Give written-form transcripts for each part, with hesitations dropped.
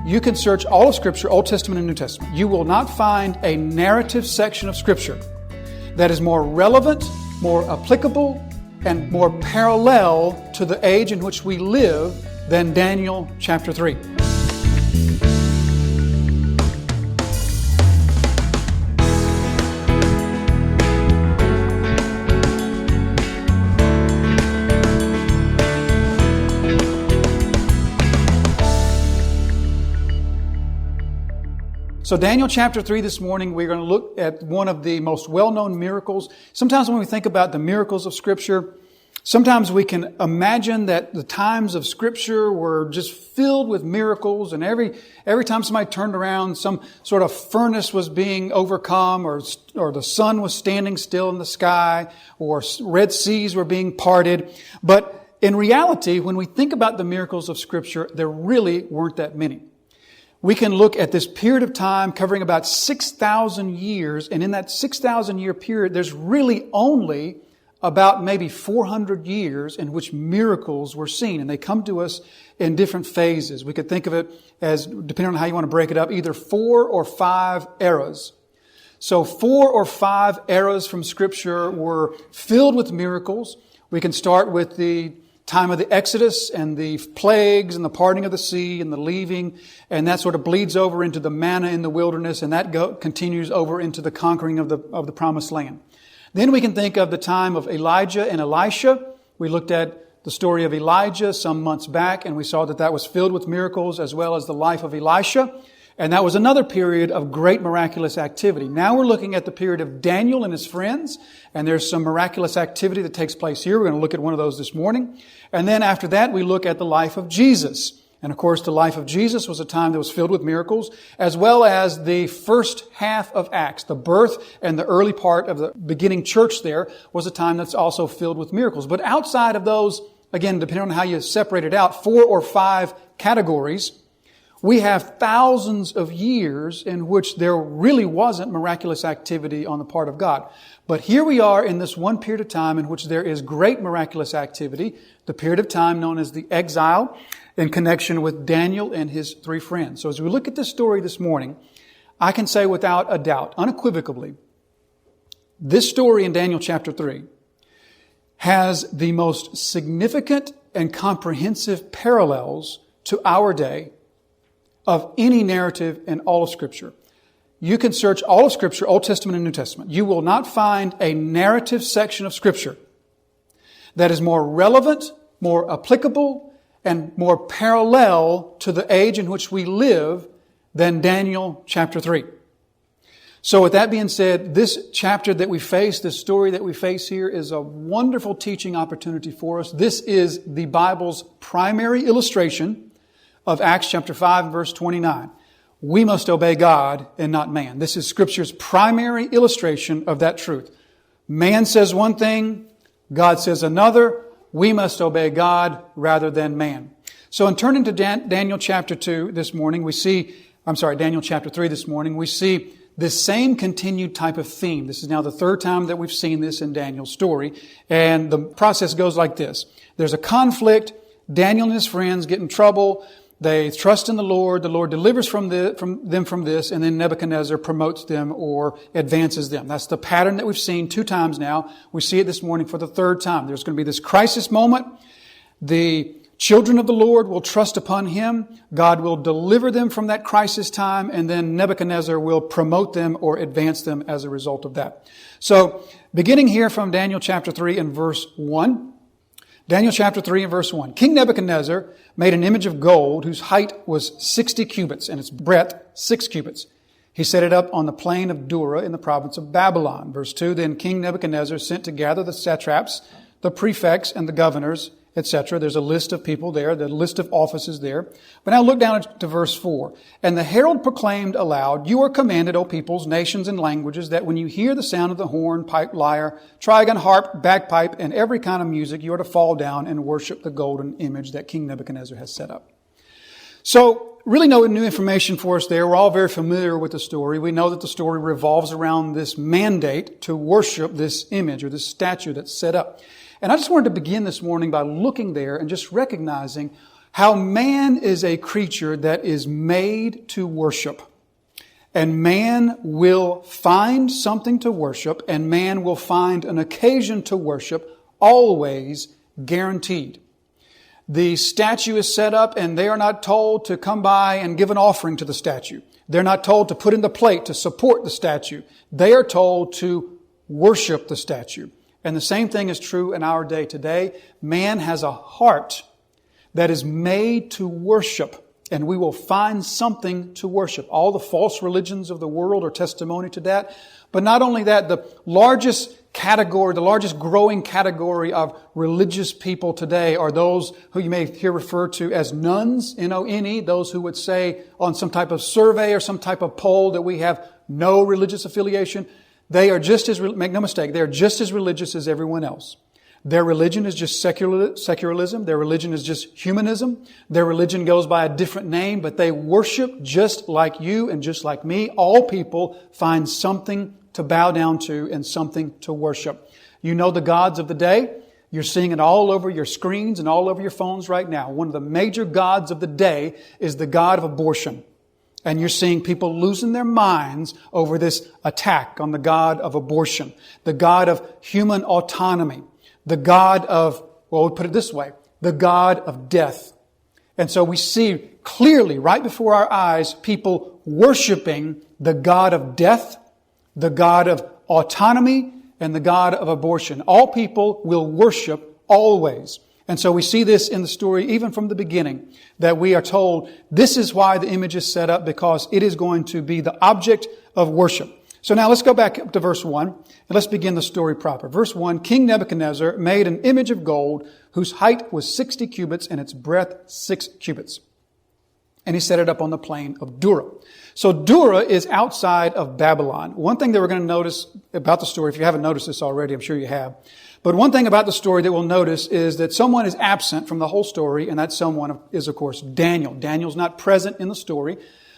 You can search all of Scripture, Old Testament and New Testament. You will not find a narrative section of Scripture that is more relevant, more applicable, and more parallel to the age in which we live than Daniel chapter 3. So Daniel chapter 3 this morning, we're going to look at one of the most well-known miracles. Sometimes when we think about the miracles of Scripture, sometimes we can imagine that the times of Scripture were just filled with miracles, and every time somebody turned around, some sort of furnace was being overcome, or the sun was standing still in the sky, or Red Seas were being parted. But in reality, when we think about the miracles of Scripture, there really weren't that many. We can look at this period of time covering about 6,000 years, and in that 6,000 year period, there's really only about maybe 400 years in which miracles were seen, and they come to us in different phases. We could think of it as, depending on how you want to break it up, either 4 or 5 eras. So 4 or 5 eras from Scripture were filled with miracles. We can start with the time of the Exodus and the plagues and the parting of the sea and the leaving, and that sort of bleeds over into the manna in the wilderness, and that continues over into the conquering of the promised land. Then we can think of the time of Elijah and Elisha. We looked at the story of Elijah some months back, and we saw that that was filled with miracles, as well as the life of Elisha. And that was another period of great miraculous activity. Now we're looking at the period of Daniel and his friends, and there's some miraculous activity that takes place here. We're going to look at one of those this morning. And then after that, we look at the life of Jesus. And of course, the life of Jesus was a time that was filled with miracles, as well as the first half of Acts. The birth and the early part of the beginning church there was a time that's also filled with miracles. But outside of those, again, depending on how you separate it out, 4 or 5 categories, we have thousands of years in which there really wasn't miraculous activity on the part of God. But here we are in this one period of time in which there is great miraculous activity, the period of time known as the exile, in connection with Daniel and his 3 friends. So as we look at this story this morning, I can say without a doubt, unequivocally, this story in Daniel chapter 3 has the most significant and comprehensive parallels to our day of any narrative in all of Scripture. You can search all of Scripture, Old Testament and New Testament. You will not find a narrative section of Scripture that is more relevant, more applicable, and more parallel to the age in which we live than Daniel chapter 3. So with that being said, this chapter that we face, this story that we face here, is a wonderful teaching opportunity for us. This is the Bible's primary illustration of Acts chapter 5 and verse 29. We must obey God and not man. This is Scripture's primary illustration of that truth. Man says one thing, God says another. We must obey God rather than man. So in turning to Daniel chapter 2 this morning, Daniel chapter 3 this morning, we see this same continued type of theme. This is now the 3rd time that we've seen this in Daniel's story. And the process goes like this. There's a conflict. Daniel and his friends get in trouble. They trust in the Lord delivers from them from this, and then Nebuchadnezzar promotes them or advances them. That's the pattern that we've seen 2 times now. We see it this morning for the 3rd time. There's going to be this crisis moment. The children of the Lord will trust upon Him. God will deliver them from that crisis time, and then Nebuchadnezzar will promote them or advance them as a result of that. So, beginning here from Daniel chapter 3 and verse 1, Daniel chapter 3 and verse 1. King Nebuchadnezzar made an image of gold whose height was 60 cubits and its breadth 6 cubits. He set it up on the plain of Dura in the province of Babylon. Verse 2, Then King Nebuchadnezzar sent to gather the satraps, the prefects, and the governors, etc. There's a list of people there, the list of offices there. But now look down to verse 4. And the herald proclaimed aloud, You are commanded, O peoples, nations, and languages, that when you hear the sound of the horn, pipe, lyre, trigon, harp, bagpipe, and every kind of music, you are to fall down and worship the golden image that King Nebuchadnezzar has set up. So, really no new information for us there. We're all very familiar with the story. We know that the story revolves around this mandate to worship this image or this statue that's set up. And I just wanted to begin this morning by looking there and just recognizing how man is a creature that is made to worship. And man will find something to worship, and man will find an occasion to worship, always guaranteed. The statue is set up, and they are not told to come by and give an offering to the statue. They're not told to put in the plate to support the statue. They are told to worship the statue. And the same thing is true in our day today. Man has a heart that is made to worship, and we will find something to worship. All the false religions of the world are testimony to that. But not only that, the largest category, the largest growing category of religious people today are those who you may hear referred to as nuns, N-O-N-E, those who would say on some type of survey or some type of poll that we have no religious affiliation. They are just as, make no mistake, they are just as religious as everyone else. Their religion is just secularism. Their religion is just humanism. Their religion goes by a different name, but they worship just like you and just like me. All people find something to bow down to and something to worship. You know the gods of the day. You're seeing it all over your screens and all over your phones right now. One of the major gods of the day is the god of abortion. And you're seeing people losing their minds over this attack on the god of abortion, the god of human autonomy, the god of, well, we'll put it this way, the god of death. And so we see clearly right before our eyes people worshiping the god of death, the god of autonomy, and the god of abortion. All people will worship always. And so we see this in the story even from the beginning, that we are told this is why the image is set up, because it is going to be the object of worship. So now let's go back up to verse 1 and let's begin the story proper. Verse 1, King Nebuchadnezzar made an image of gold whose height was 60 cubits and its breadth 6 cubits. And he set it up on the plain of Dura. So Dura is outside of Babylon. One thing that we're going to notice about the story, if you haven't noticed this already, I'm sure you have. But one thing about the story that we'll notice is that someone is absent from the whole story, and that someone is, of course, Daniel. Daniel's not present in the story,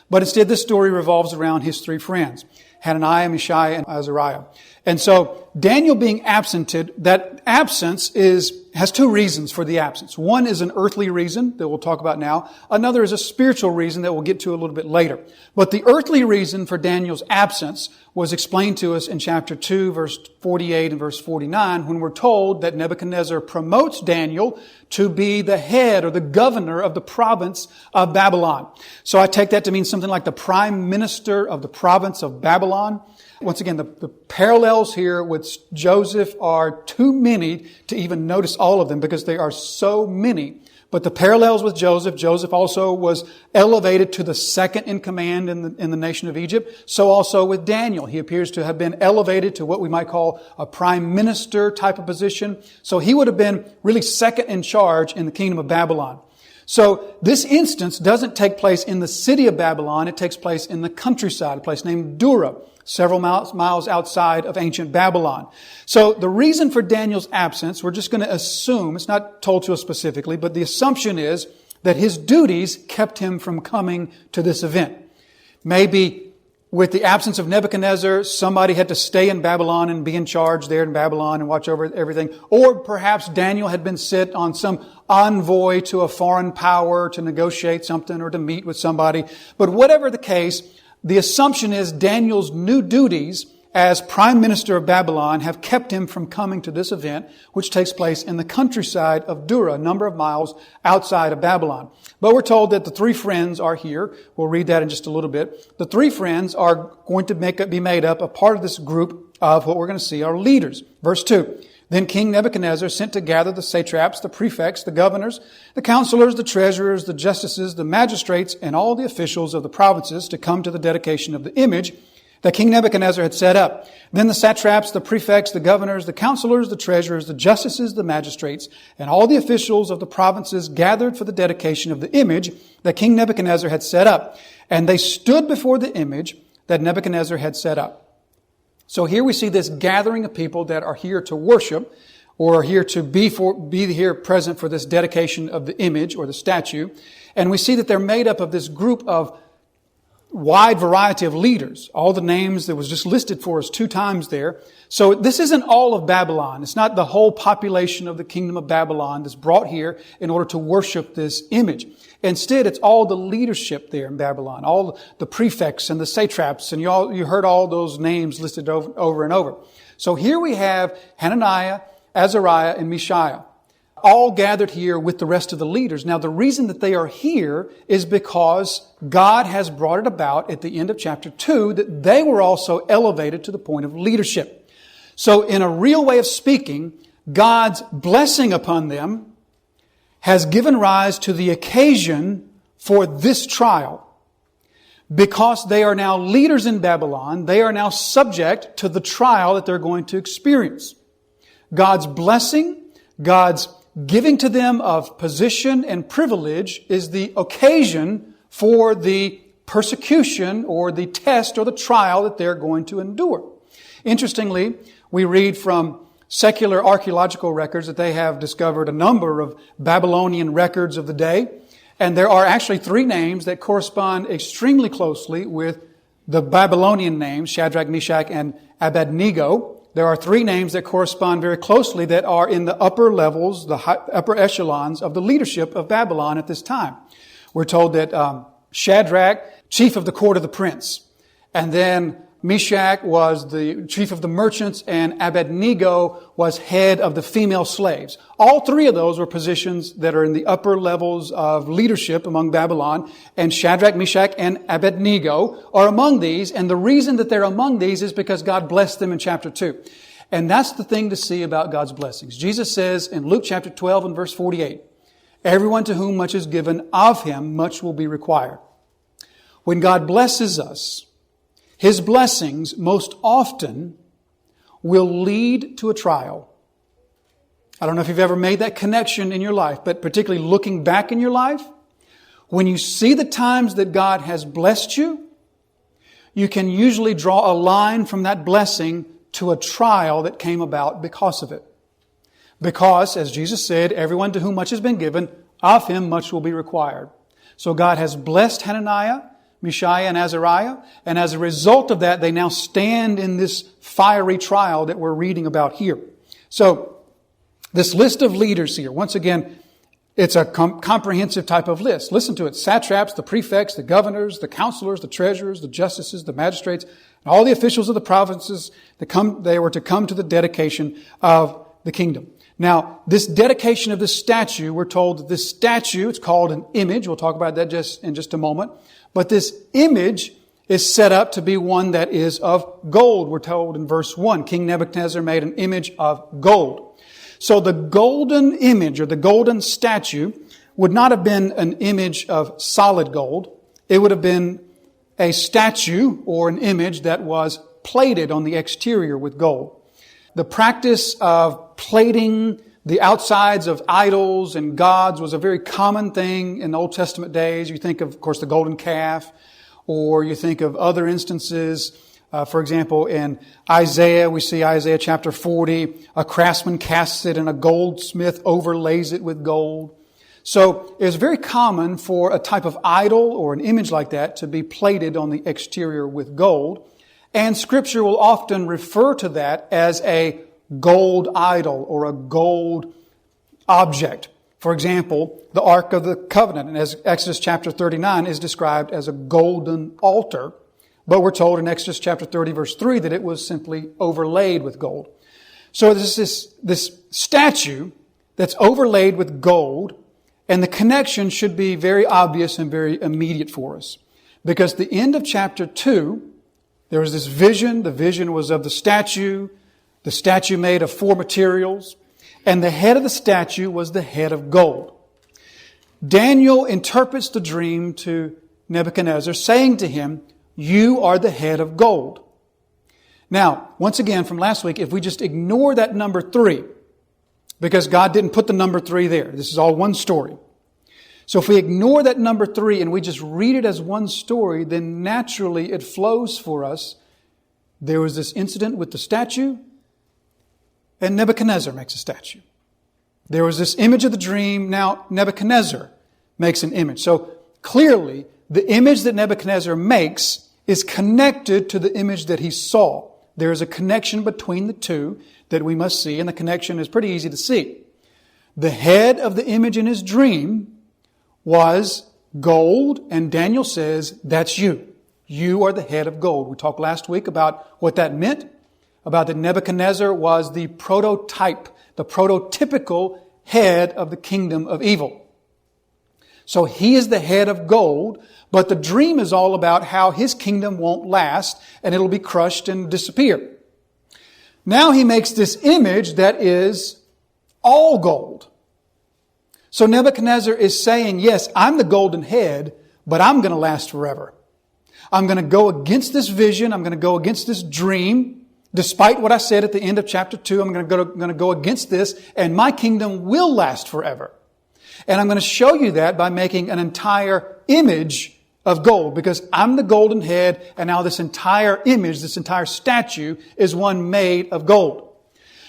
but instead this story revolves around his three friends, Hananiah, Mishael, and Azariah. And so Daniel being absented, that absence has two reasons for the absence. One is an earthly reason that we'll talk about now. Another is a spiritual reason that we'll get to a little bit later. But the earthly reason for Daniel's absence was explained to us in chapter 2, verse 48 and verse 49, when we're told that Nebuchadnezzar promotes Daniel to be the head or the governor of the province of Babylon. So I take that to mean something like the prime minister of the province of Babylon. Once again, the parallels here with Joseph are too many to even notice all of them because they are so many. But the parallels with Joseph also was elevated to the second in command in the nation of Egypt. So also with Daniel. He appears to have been elevated to what we might call a prime minister type of position. So he would have been really second in charge in the kingdom of Babylon. So this instance doesn't take place in the city of Babylon. It takes place in the countryside, a place named Dura, several miles outside of ancient Babylon. So the reason for Daniel's absence, we're just going to assume, it's not told to us specifically, but the assumption is that his duties kept him from coming to this event. Maybe with the absence of Nebuchadnezzar, somebody had to stay in Babylon and be in charge there in Babylon and watch over everything. Or perhaps Daniel had been sent on some envoy to a foreign power to negotiate something or to meet with somebody. But whatever the case, the assumption is Daniel's new duties as prime minister of Babylon have kept him from coming to this event, which takes place in the countryside of Dura, a number of miles outside of Babylon. But we're told that the three friends are here. We'll read that in just a little bit. The three friends are going to be made up a part of this group of what we're going to see are leaders. Verse 2. Then King Nebuchadnezzar sent to gather the satraps, the prefects, the governors, the counselors, the treasurers, the justices, the magistrates, and all the officials of the provinces to come to the dedication of the image that King Nebuchadnezzar had set up. Then the satraps, the prefects, the governors, the counselors, the treasurers, the justices, the magistrates, and all the officials of the provinces gathered for the dedication of the image that King Nebuchadnezzar had set up. And they stood before the image that Nebuchadnezzar had set up. So here we see this gathering of people that are here to worship or are here to be here present for this dedication of the image or the statue. And we see that they're made up of this group of wide variety of leaders. All the names that was just listed for us 2 times there. So this isn't all of Babylon. It's not the whole population of the kingdom of Babylon that's brought here in order to worship this image. Instead, it's all the leadership there in Babylon, all the prefects and the satraps, and you heard all those names listed over and over. So here we have Hananiah, Azariah, and Mishael, all gathered here with the rest of the leaders. Now, the reason that they are here is because God has brought it about at the end of chapter 2 that they were also elevated to the point of leadership. So in a real way of speaking, God's blessing upon them has given rise to the occasion for this trial. Because they are now leaders in Babylon, they are now subject to the trial that they're going to experience. God's blessing, God's giving to them of position and privilege is the occasion for the persecution or the test or the trial that they're going to endure. Interestingly, we read from secular archaeological records that they have discovered a number of Babylonian records of the day. And there are actually 3 names that correspond extremely closely with the Babylonian names, Shadrach, Meshach, and Abednego. There are 3 names that correspond very closely that are in the upper levels, the upper echelons of the leadership of Babylon at this time. We're told that Shadrach, chief of the court of the prince, and then Meshach was the chief of the merchants, and Abednego was head of the female slaves. All 3 of those were positions that are in the upper levels of leadership among Babylon, and Shadrach, Meshach, and Abednego are among these, and the reason that they're among these is because God blessed them in chapter 2. And that's the thing to see about God's blessings. Jesus says in Luke chapter 12 and verse 48, "Everyone to whom much is given, of him much will be required." When God blesses us, His blessings most often will lead to a trial. I don't know if you've ever made that connection in your life, but particularly looking back in your life, when you see the times that God has blessed you, you can usually draw a line from that blessing to a trial that came about because of it. Because, as Jesus said, everyone to whom much has been given, of him much will be required. So God has blessed Hananiah, Mishael, and Azariah, and as a result of that, they now stand in this fiery trial that we're reading about here. So, this list of leaders here, once again, it's a comprehensive type of list. Listen to it. Satraps, the prefects, the governors, the counselors, the treasurers, the justices, the magistrates, and all the officials of the provinces, they were to come to the dedication of the kingdom. Now, this dedication of this statue, we're told that this statue, it's called an image. We'll talk about that in just a moment. But this image is set up to be one that is of gold. We're told in verse 1, King Nebuchadnezzar made an image of gold. So the golden image or the golden statue would not have been an image of solid gold. It would have been a statue or an image that was plated on the exterior with gold. The practice of plating the outsides of idols and gods was a very common thing in the Old Testament days. You think of course, the golden calf, or you think of other instances. For example, in Isaiah, we see Isaiah chapter 40, a craftsman casts it and a goldsmith overlays it with gold. So it was very common for a type of idol or an image like that to be plated on the exterior with gold. And Scripture will often refer to that as a gold idol or a gold object. For example, the Ark of the Covenant in Exodus chapter 39 is described as a golden altar, but we're told in Exodus chapter 30 verse 3 that it was simply overlaid with gold. So there's this statue that's overlaid with gold, and the connection should be very obvious and very immediate for us. Because the end of chapter 2, there was this vision. The vision was of the statue made of 4 materials, and the head of the statue was the head of gold. Daniel interprets the dream to Nebuchadnezzar, saying to him, "You are the head of gold." Now, once again, from last week, if we just ignore that number 3, because God didn't put the number 3 there. This is all one story. So if we ignore that number 3 and we just read it as one story, then naturally it flows for us. There was this incident with the statue, and Nebuchadnezzar makes a statue. There was this image of the dream. Now Nebuchadnezzar makes an image. So clearly the image that Nebuchadnezzar makes is connected to the image that he saw. There is a connection between the two that we must see, and the connection is pretty easy to see. The head of the image in his dream was gold, and Daniel says, that's you. You are the head of gold. We talked last week about what that meant, about that Nebuchadnezzar was the prototype, the prototypical head of the kingdom of evil. So he is the head of gold, but the dream is all about how his kingdom won't last and it'll be crushed and disappear. Now he makes this image that is all gold. So Nebuchadnezzar is saying, yes, I'm the golden head, but I'm going to last forever. I'm going to go against this vision. I'm going to go against this dream. Despite what I said at the end of chapter 2, I'm going to go against this, and my kingdom will last forever. And I'm going to show you that by making an entire image of gold, because I'm the golden head, and now this entire image, this entire statue is one made of gold.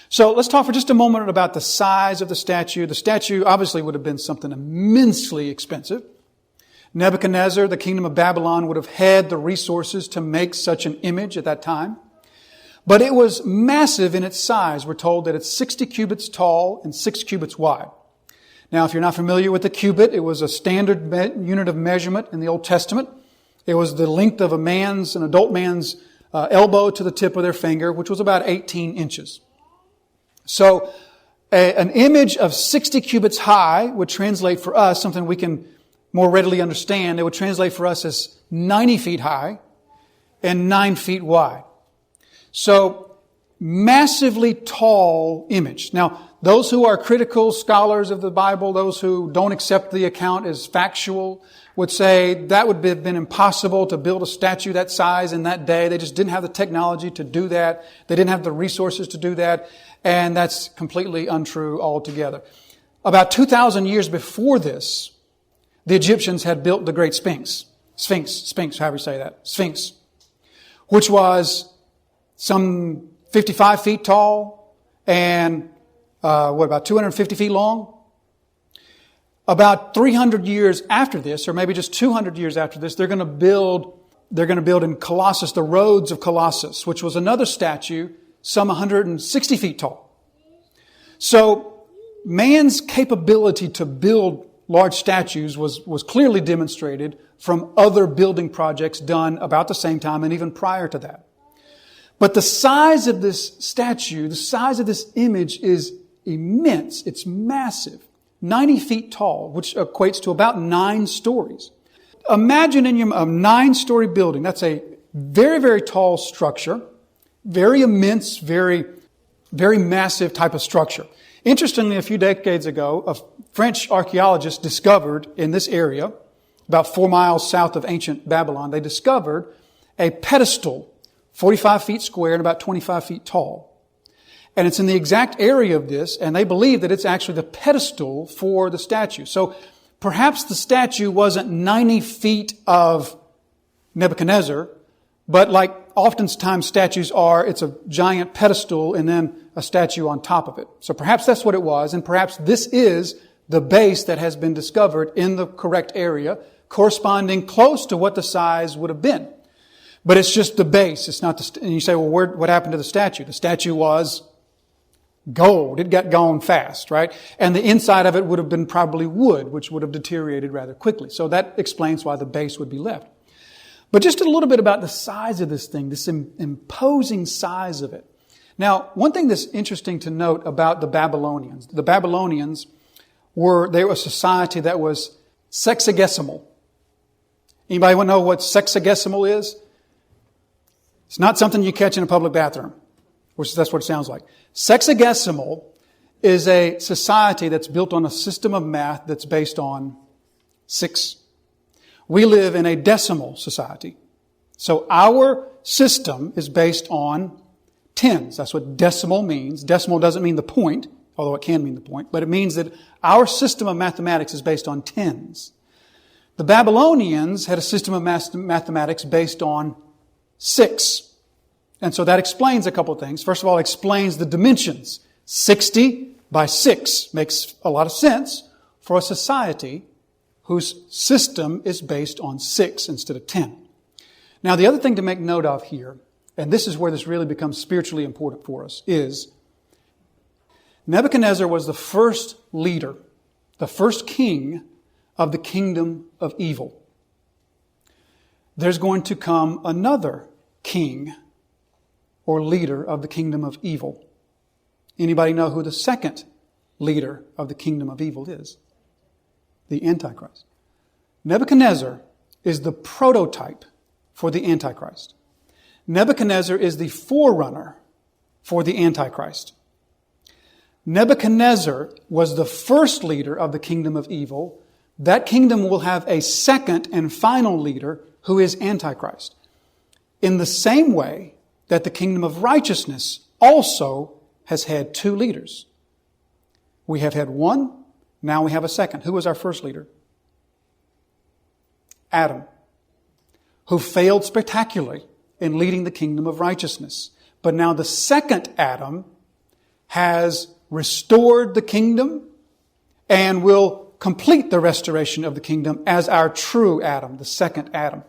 So let's talk for just a moment about the size of the statue. The statue obviously would have been something immensely expensive. Nebuchadnezzar, the kingdom of Babylon, would have had the resources to make such an image at that time. But it was massive in its size. We're told that it's 60 cubits tall and 6 cubits wide. Now, if you're not familiar with the cubit, it was a standard unit of measurement in the Old Testament. It was the length of an adult man's elbow to the tip of their finger, which was about 18 inches. So an image of 60 cubits high would translate for us, something we can more readily understand, it would translate for us as 90 feet high and 9 feet wide. So, massively tall image. Now, those who are critical scholars of the Bible, those who don't accept the account as factual, would say that would have been impossible to build a statue that size in that day. They just didn't have the technology to do that. They didn't have the resources to do that. And that's completely untrue altogether. About 2,000 years before this, the Egyptians had built the Great Sphinx, however you say that, Sphinx, which was some 55 feet tall and, about 250 feet long? About 300 years after this, or maybe just 200 years after this, they're going to build in Colossus, the Roads of Colossus, which was another statue, some 160 feet tall. So, man's capability to build large statues was clearly demonstrated from other building projects done about the same time and even prior to that. But the size of this statue, the size of this image is immense. It's massive. 90 feet tall, which equates to about 9 stories. Imagine a 9-story building. That's a very, very tall structure. Very immense, very, very massive type of structure. Interestingly, a few decades ago, a French archaeologist discovered in this area, about 4 miles south of ancient Babylon, they discovered a pedestal, 45 feet square and about 25 feet tall. And it's in the exact area of this, and they believe that it's actually the pedestal for the statue. So perhaps the statue wasn't 90 feet of Nebuchadnezzar, but like oftentimes statues are, it's a giant pedestal and then a statue on top of it. So perhaps that's what it was, and perhaps this is the base that has been discovered in the correct area, corresponding close to what the size would have been. But it's just the base. It's not and you say, well, what happened to the statue? The statue was gold. It got gone fast, right? And the inside of it would have been probably wood, which would have deteriorated rather quickly. So that explains why the base would be left. But just a little bit about the size of this thing, this imposing size of it. Now, one thing that's interesting to note about the Babylonians were a society that was sexagesimal. Anybody want to know what sexagesimal is? It's not something you catch in a public bathroom, which that's what it sounds like. Sexagesimal is a society that's built on a system of math that's based on 6. We live in a decimal society. So our system is based on tens. That's what decimal means. Decimal doesn't mean the point, although it can mean the point, but it means that our system of mathematics is based on tens. The Babylonians had a system of mathematics based on 6. And so that explains a couple of things. First of all, it explains the dimensions. 60 by 6 makes a lot of sense for a society whose system is based on 6 instead of 10. Now, the other thing to make note of here, and this is where this really becomes spiritually important for us, is Nebuchadnezzar was the first leader, the first king of the kingdom of evil. There's going to come another king or leader of the kingdom of evil. Anybody know who the second leader of the kingdom of evil is? The Antichrist. Nebuchadnezzar is the prototype for the Antichrist. Nebuchadnezzar is the forerunner for the Antichrist. Nebuchadnezzar was the first leader of the kingdom of evil. That kingdom will have a second and final leader who is Antichrist. In the same way that the kingdom of righteousness also has had 2 leaders. We have had one, now we have a second. Who was our first leader? Adam, who failed spectacularly in leading the kingdom of righteousness. But now the second Adam has restored the kingdom and will complete the restoration of the kingdom as our true Adam, the second Adam.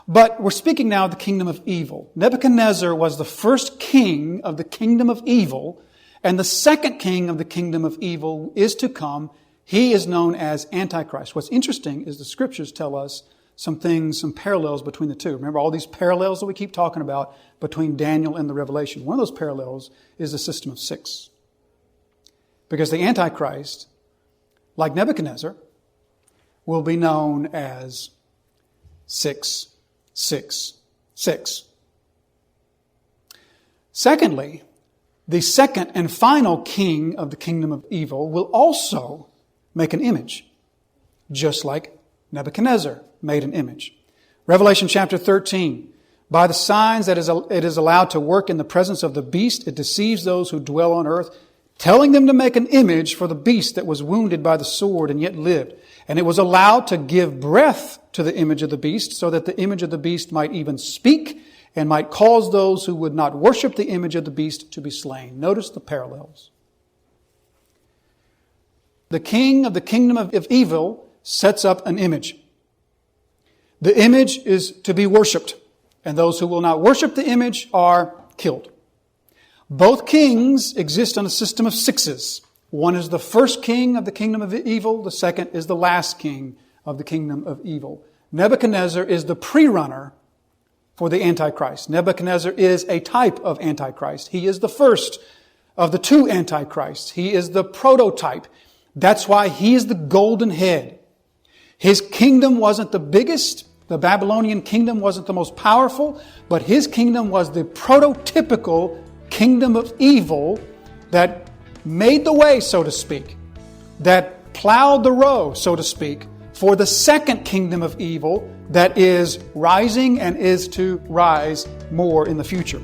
But we're speaking now of the kingdom of evil. Nebuchadnezzar was the first king of the kingdom of evil, and the second king of the kingdom of evil is to come. He is known as Antichrist. What's interesting is the scriptures tell us some things, some parallels between the two. Remember all these parallels that we keep talking about between Daniel and the Revelation. One of those parallels is the system of 6. Because the Antichrist, like Nebuchadnezzar, will be known as 666. Secondly, the second and final king of the kingdom of evil will also make an image, just like Nebuchadnezzar made an image. Revelation chapter 13. By the signs that it is allowed to work in the presence of the beast, it deceives those who dwell on earth, telling them to make an image for the beast that was wounded by the sword and yet lived. And it was allowed to give breath to the image of the beast, so that the image of the beast might even speak and might cause those who would not worship the image of the beast to be slain. Notice the parallels. The king of the kingdom of evil sets up an image. The image is to be worshipped, and those who will not worship the image are killed. Both kings exist on a system of 6s. One is the first king of the kingdom of evil. The second is the last king of the kingdom of evil. Nebuchadnezzar is the pre-runner for the Antichrist. Nebuchadnezzar is a type of Antichrist. He is the first of the 2 Antichrists. He is the prototype. That's why he is the golden head. His kingdom wasn't the biggest. The Babylonian kingdom wasn't the most powerful, but his kingdom was the prototypical kingdom of evil that made the way, so to speak, that plowed the road, so to speak, for the second kingdom of evil that is rising and is to rise more in the future.